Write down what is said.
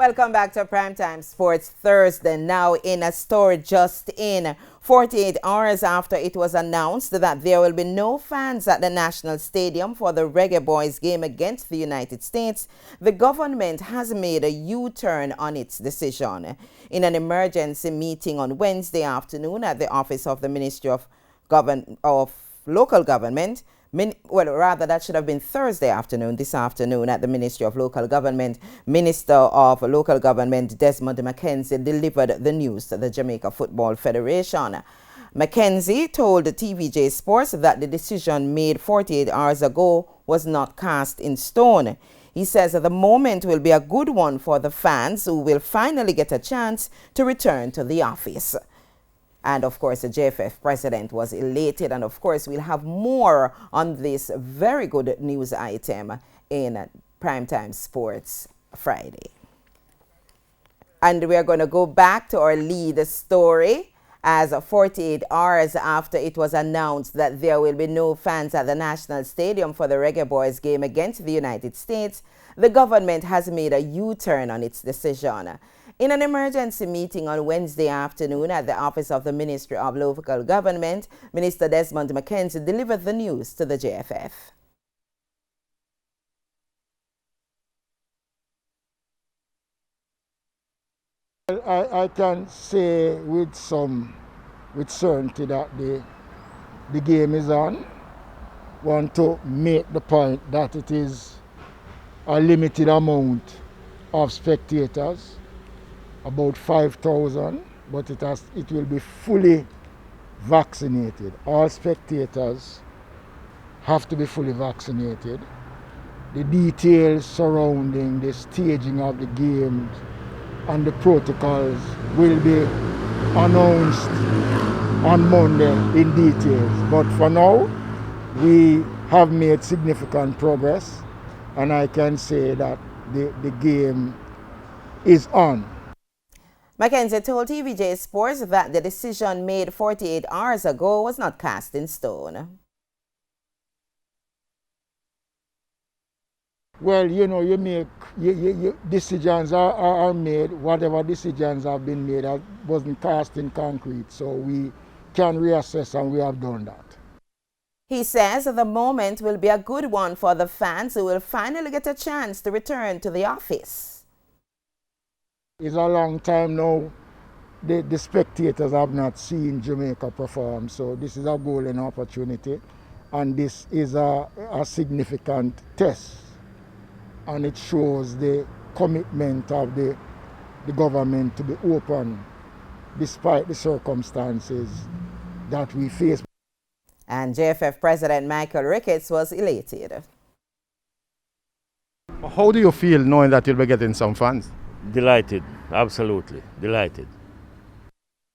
Welcome back to Primetime Sports Thursday. Now in a story just in 48 hours after it was announced that there will be no fans at the National Stadium for the Reggae Boys game against the United States, the government has made a U-turn on its decision. In an emergency meeting on Wednesday afternoon at the office of the Ministry of Local Government, that should have been Thursday afternoon, this afternoon at the Ministry of Local Government, Minister of Local Government Desmond McKenzie delivered the news to the Jamaica Football Federation. McKenzie told TVJ Sports that the decision made 48 hours ago was not cast in stone. He says that the moment will be a good one for the fans who will finally get a chance to return to the office. And of course, the JFF president was elated. And of course, we'll have more on this very good news item in Primetime Sports Friday. And we're going to go back to our lead story, as 48 hours after it was announced that there will be no fans at the National Stadium for the Reggae Boys game against the United States, the government has made a U-turn on its decision. In an emergency meeting on Wednesday afternoon at the office of the Ministry of Local Government, Minister Desmond McKenzie delivered the news to the JFF. I can say with certainty that the game is on. Want to make the point that it is a limited amount of spectators, about 5,000, but it will be fully vaccinated. All spectators have to be fully vaccinated. The details surrounding the staging of the games and the protocols will be announced on Monday in details. But for now, we have made significant progress, and I can say that the game is on. McKenzie told TVJ Sports that the decision made 48 hours ago was not cast in stone. Well, decisions are made. Whatever decisions have been made wasn't cast in concrete, so we can reassess, and we have done that. He says the moment will be a good one for the fans who will finally get a chance to return to the office. It's a long time now. The spectators have not seen Jamaica perform, so this is a golden opportunity, and this is a significant test, and it shows the commitment of the government to be open despite the circumstances that we face. And JFF President Michael Ricketts was elated. How do you feel knowing that you'll be getting some fans? Delighted, absolutely, delighted.